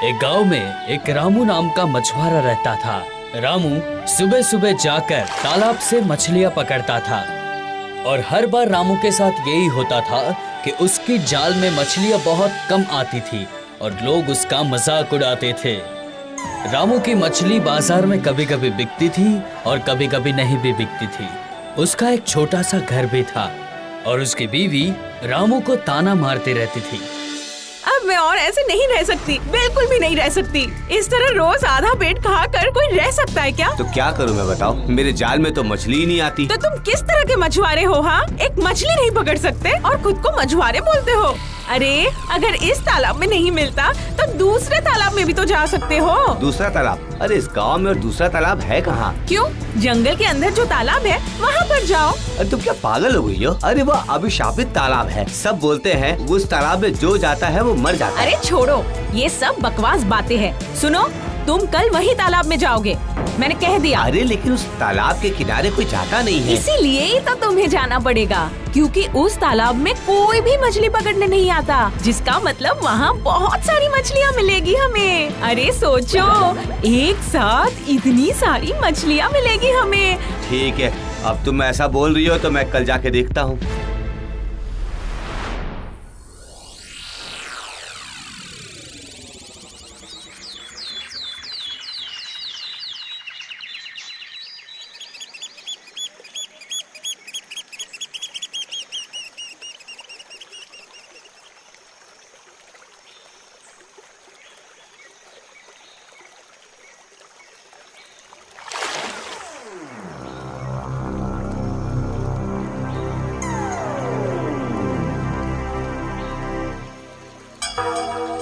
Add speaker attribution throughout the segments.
Speaker 1: एक गांव में एक रामू नाम का मछुआरा रहता था। रामू सुबह सुबह जाकर तालाब से मछलियां पकड़ता था और हर बार रामू के साथ यही होता था कि उसकी जाल में मछलियां बहुत कम आती थी और लोग उसका मजाक उड़ाते थे। रामू की मछली बाजार में कभी कभी बिकती थी और कभी कभी नहीं भी बिकती थी। उसका एक छोटा सा घर भी था और उसकी बीवी रामू को ताना मारती रहती थी।
Speaker 2: अब मैं और ऐसे नहीं रह सकती, बिल्कुल भी नहीं रह सकती। इस तरह रोज आधा पेट खाकर कोई रह सकता है क्या?
Speaker 3: तो क्या करूं मैं बताओ, मेरे जाल में तो मछली ही नहीं आती।
Speaker 2: तो तुम किस तरह के मछुआरे हो? हाँ, एक मछली नहीं पकड़ सकते और खुद को मछुआरे बोलते हो। अरे अगर इस तालाब में नहीं मिलता तो दूसरे तालाब में भी तो जा सकते हो।
Speaker 3: दूसरा तालाब? अरे इस गांव में और दूसरा तालाब है कहाँ?
Speaker 2: क्यों? जंगल के अंदर जो तालाब है वहाँ पर जाओ।
Speaker 3: अरे तुम क्या पागल हो गई हो? अरे वो अभिशापित तालाब है। सब बोलते हैं उस तालाब में जो जाता है वो मर जाता है।
Speaker 2: अरे छोड़ो, ये सब बकवास बातें हैं। सुनो, तुम कल वही तालाब में जाओगे, मैंने कह दिया।
Speaker 3: अरे लेकिन उस तालाब के किनारे कोई जाता नहीं है।
Speaker 2: इसीलिए ही तो तुम्हें जाना पड़ेगा, क्योंकि उस तालाब में कोई भी मछली पकड़ने नहीं आता, जिसका मतलब वहाँ बहुत सारी मछलियाँ मिलेगी हमें। अरे सोचो, एक साथ इतनी सारी मछलियाँ मिलेगी हमें।
Speaker 3: ठीक है, अब तुम ऐसा बोल रही हो तो मैं कल जाके देखता हूँ।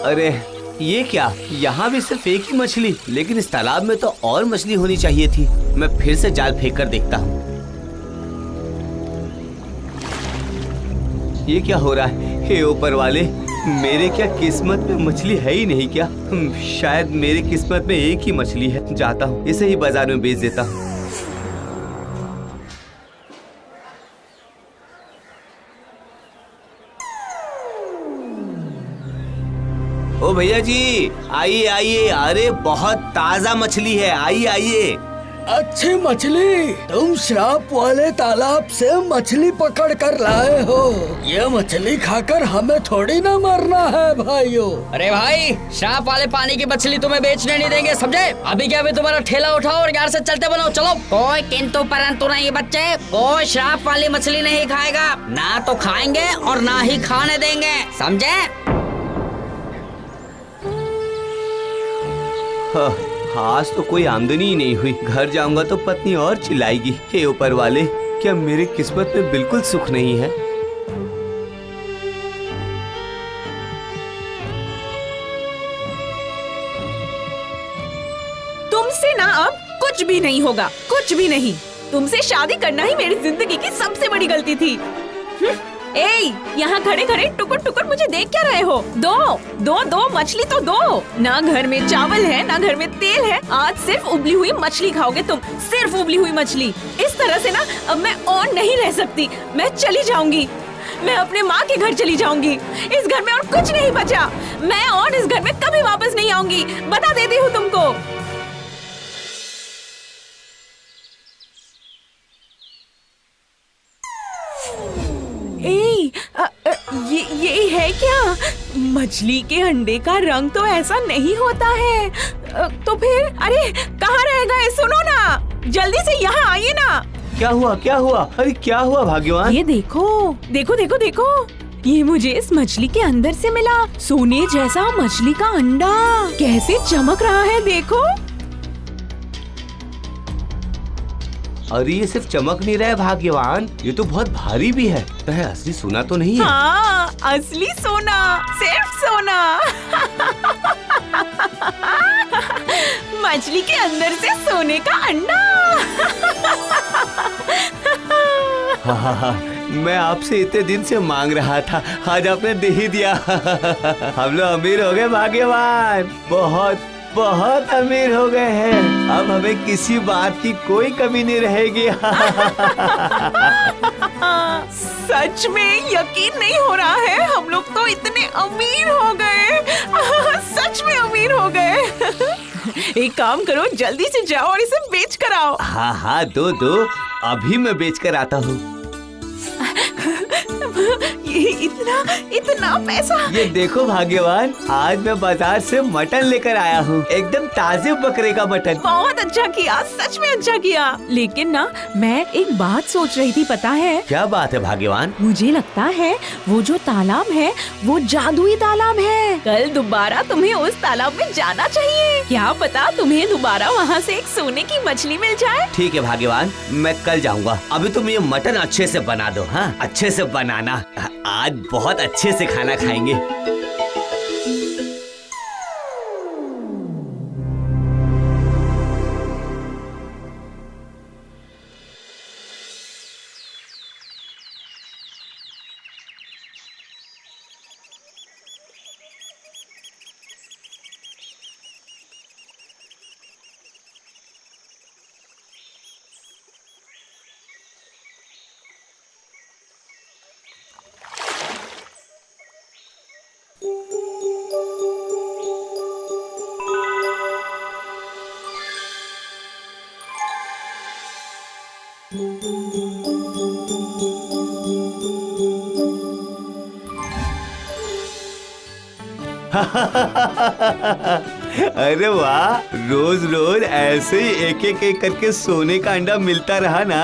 Speaker 3: अरे ये क्या, यहाँ भी सिर्फ एक ही मछली, लेकिन इस तालाब में तो और मछली होनी चाहिए थी। मैं फिर से जाल फेंक कर देखता हूँ। ये क्या हो रहा है? हे ऊपर वाले, मेरे क्या किस्मत में मछली है ही नहीं क्या? शायद मेरी किस्मत में एक ही मछली है। जाता हूँ, इसे ही बाजार में बेच देता हूँ। ओ भैया जी, आइए आइए। अरे बहुत ताजा मछली है, आइए आइए।
Speaker 4: अच्छी मछली, तुम श्राप वाले तालाब से मछली पकड़ कर लाए हो। ये मछली खाकर हमें थोड़ी ना मरना है भाइयों।
Speaker 1: अरे भाई, श्राप वाले पानी की मछली तुम्हें बेचने नहीं देंगे, समझे? अभी क्या अभी तुम्हारा ठेला उठाओ और यहाँ से चलते बनो, चलो।
Speaker 5: कोई किंतु परंतु नहीं बच्चे, कोई श्राप वाली मछली नहीं खाएगा। ना तो खाएंगे और ना ही खाने देंगे, समझे?
Speaker 3: आज तो कोई आमदनी ही नहीं हुई। घर जाऊंगा तो पत्नी और चिल्लाएगी। हे ऊपर वाले, क्या मेरी किस्मत में बिल्कुल सुख नहीं है?
Speaker 2: तुमसे ना अब कुछ भी नहीं होगा, कुछ भी नहीं। तुमसे शादी करना ही मेरी जिंदगी की सबसे बड़ी गलती थी। ए, यहाँ खड़े खड़े टुकुर टुकुर मुझे देख क्या रहे हो? दो दो दो मछली तो दो। ना घर में चावल है, ना घर में तेल है। आज सिर्फ उबली हुई मछली खाओगे तुम, सिर्फ उबली हुई मछली। इस तरह से ना अब मैं और नहीं रह सकती। मैं चली जाऊंगी, मैं अपने माँ के घर चली जाऊंगी। इस घर में और कुछ नहीं बचा। मैं और इस घर में कभी वापस नहीं आऊंगी, बता देती हूँ तुमको। ये है क्या? मछली के अंडे का रंग तो ऐसा नहीं होता है। तो फिर अरे कहाँ रह गए? सुनो ना, जल्दी से यहाँ आइए ना।
Speaker 3: क्या हुआ, क्या हुआ? अरे क्या हुआ भाग्यवान?
Speaker 2: ये देखो देखो देखो देखो, ये मुझे इस मछली के अंदर से मिला। सोने जैसा मछली का अंडा कैसे चमक रहा है, देखो।
Speaker 3: अरे ये सिर्फ चमक नहीं रहा है भाग्यवान, ये तो बहुत भारी भी है। कहे असली सोना तो नहीं है?
Speaker 2: हाँ, असली सोना, सिर्फ सोना। मछली के अंदर से सोने का अंडा।
Speaker 3: हाँ, मैं आपसे इतने दिन से मांग रहा था, आज आपने दे ही दिया। हम लोग अमीर हो गए भाग्यवान, बहुत बहुत अमीर हो गए हैं। अब हमें किसी बात की कोई कमी नहीं रहेगी।
Speaker 2: सच में यकीन नहीं हो रहा है, हम लोग तो इतने अमीर हो गए। सच में अमीर हो गए। एक काम करो, जल्दी से जाओ और इसे बेच कर आओ।
Speaker 3: हाँ हाँ, दो दो, अभी मैं बेच कर आता हूँ।
Speaker 2: ये इतना पैसा।
Speaker 3: ये देखो भाग्यवान, आज मैं बाजार से मटन लेकर आया हूँ, एकदम ताजे बकरे का मटन।
Speaker 2: बहुत अच्छा किया, सच में अच्छा किया। लेकिन ना, मैं एक बात सोच रही थी, पता है?
Speaker 3: क्या बात है भाग्यवान?
Speaker 2: मुझे लगता है वो जो तालाब है वो जादुई तालाब है। कल दोबारा तुम्हें उस तालाब में जाना चाहिए। क्या पता तुम्हें दोबारा वहाँ से एक सोने की मछली मिल जाए।
Speaker 3: ठीक है भाग्यवान, मैं कल जाऊँगा। अभी तुम ये मटन अच्छे से बना दो। हाँ, अच्छे से बनाना, आज बहुत अच्छे से खाना खाएंगे। अरे वाह, रोज रोज ऐसे ही एक एक करके सोने का अंडा मिलता रहा ना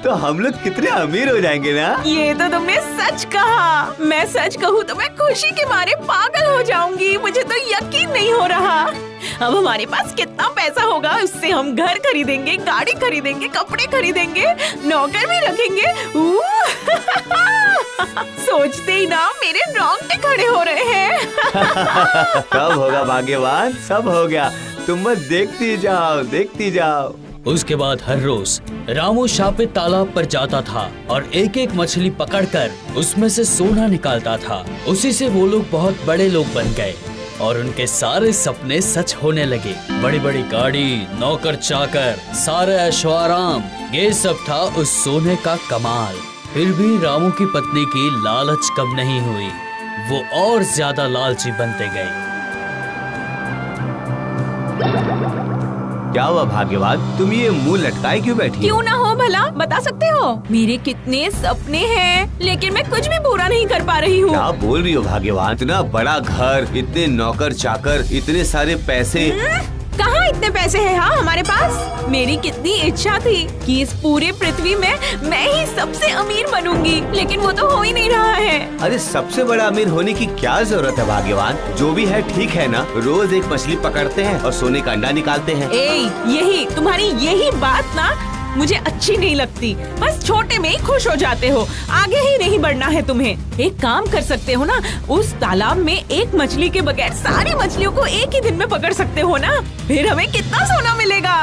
Speaker 3: तो हम लोग कितने अमीर हो जाएंगे ना।
Speaker 2: ये तो तुमने सच कहा। मैं सच कहूँ तो मैं खुशी के मारे पागल हो जाऊंगी। मुझे तो यकीन नहीं हो रहा। अब हमारे पास कितना पैसा होगा, उससे हम घर खरीदेंगे, गाड़ी खरीदेंगे, कपड़े खरीदेंगे, नौकर भी रखेंगे। सोचते ही ना मेरे रोंगटे खड़े हो रहे हैं।
Speaker 3: सब होगा भाग्यवान, सब हो गया। तुम बस देखती जाओ, देखती जाओ।
Speaker 1: उसके बाद हर रोज रामू शापित तालाब पर जाता था और एक एक मछली पकड़कर उसमें से सोना निकालता था। उसी से वो लोग बहुत बड़े लोग बन गए और उनके सारे सपने सच होने लगे। बड़ी बड़ी गाड़ी, नौकर चाकर, सारे ऐशोआराम, ये सब था उस सोने का कमाल। फिर भी रामू की पत्नी की लालच कम नहीं हुई। वो और ज्यादा लालची बनते गए।
Speaker 3: क्या हुआ भाग्यवान, तुम ये मुंह लटकाए क्यों बैठी?
Speaker 2: क्यों ना हो भला, बता सकते हो? मेरे कितने सपने हैं, लेकिन मैं कुछ भी पूरा नहीं कर पा रही हूँ।
Speaker 3: क्या बोल रही हो भाग्यवान? इतना बड़ा घर, इतने नौकर चाकर, इतने सारे पैसे।
Speaker 2: कहाँ इतने पैसे हैं? हाँ, हमारे पास। मेरी कितनी इच्छा थी कि इस पूरे पृथ्वी में मैं ही सबसे अमीर बनूंगी, लेकिन वो तो हो ही नहीं रहा है।
Speaker 3: अरे सबसे बड़ा अमीर होने की क्या जरूरत है भाग्यवान? जो भी है ठीक है ना। रोज एक मछली पकड़ते हैं और सोने का अंडा निकालते हैं।
Speaker 2: तुम्हारी यही बात ना मुझे अच्छी नहीं लगती। बस छोटे में ही खुश हो जाते हो, आगे ही नहीं बढ़ना है तुम्हें। एक काम कर सकते हो ना, उस तालाब में एक मछली के बगैर सारी मछलियों को एक ही दिन में पकड़ सकते हो ना, फिर हमें कितना सोना मिलेगा।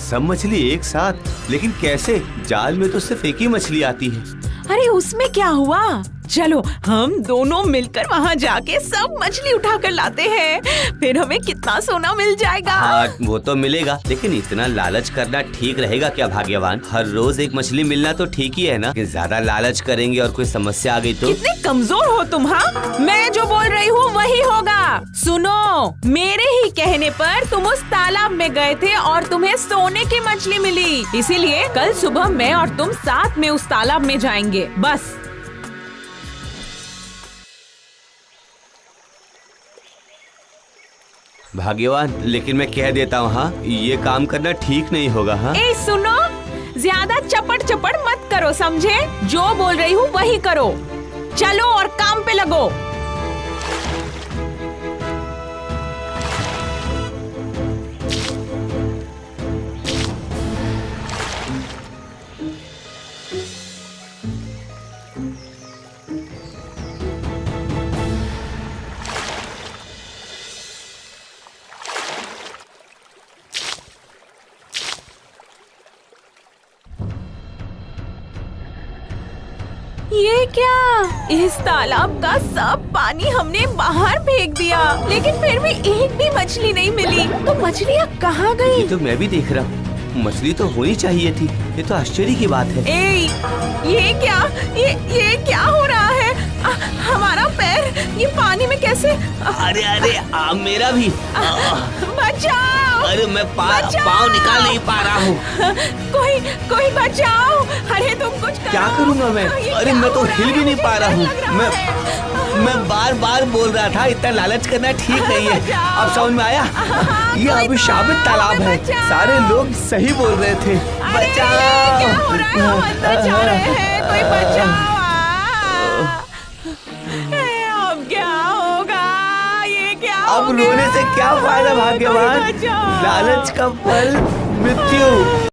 Speaker 3: सब मछली एक साथ? लेकिन कैसे? जाल में तो सिर्फ एक ही मछली आती है।
Speaker 2: अरे उसमें क्या हुआ, चलो हम दोनों मिलकर वहाँ जाके सब मछली उठा कर लाते हैं, फिर हमें कितना सोना मिल जाएगा।
Speaker 3: हाँ वो तो मिलेगा, लेकिन इतना लालच करना ठीक रहेगा क्या भाग्यवान? हर रोज एक मछली मिलना तो ठीक ही है ना, कि ज्यादा लालच करेंगे और कोई समस्या आ गई तो?
Speaker 2: कितने कमजोर हो तुम। हाँ, मैं जो बोल रही हूँ वही होगा। सुनो, मेरे ही कहने पर तुम उस तालाब में गए थे और तुम्हें सोने की मछली मिली, इसीलिए कल सुबह मैं और तुम साथ में उस तालाब में जाएंगे, बस।
Speaker 3: भाग्यवान, लेकिन मैं कह देता हूँ, हाँ ये काम करना ठीक नहीं होगा। हाँ
Speaker 2: सुनो, ज्यादा चपड़ चपड़ मत करो, समझे? जो बोल रही हूँ वही करो। चलो और काम पे लगो। ये क्या? इस तालाब का सब पानी हमने बाहर फेंक दिया, लेकिन फिर भी एक भी मछली नहीं मिली। तो मछलियाँ कहाँ गई?
Speaker 3: ये तो मैं भी देख रहा हूँ, मछली तो होनी चाहिए थी। ये तो आश्चर्य की बात है।
Speaker 2: ये क्या? ये क्या हो रहा है? हमारा पैर ये पानी में कैसे?
Speaker 3: अरे अरे मेरा भी।
Speaker 2: बचाओ!
Speaker 3: अरे मैं
Speaker 2: बचाओ!
Speaker 3: पाँव निकाल नहीं पा रहा हूँ।
Speaker 2: कोई बचाओ! अरे तुम कुछ करो।
Speaker 3: क्या करूँगा मैं?
Speaker 2: ये
Speaker 3: अरे
Speaker 2: क्या
Speaker 3: मैं तो
Speaker 2: हो रहा
Speaker 3: हिल भी
Speaker 2: है?
Speaker 3: नहीं पा रहा हूँ।
Speaker 2: मुझे डर लग रहा है।
Speaker 3: मैं बार बार बोल रहा था इतना लालच करना ठीक नहीं है।
Speaker 2: बचाओ!
Speaker 3: अब समझ में आया? ये
Speaker 2: कोई
Speaker 3: अभिशापित
Speaker 2: तो
Speaker 3: तालाब है।
Speaker 2: बचाओ!
Speaker 3: सारे लोग सही बोल रहे थे।
Speaker 2: अरे, ये क्या हो रहा है? हम अंदर जा रहे हैं। कोई बचाओ! अब क्या होगा? ये क्या
Speaker 3: अब
Speaker 2: हो गया?
Speaker 3: रोने से क्या फायदा भाग्यवान?
Speaker 2: कोई बचाओ!
Speaker 3: लालच का फल मृत्यु।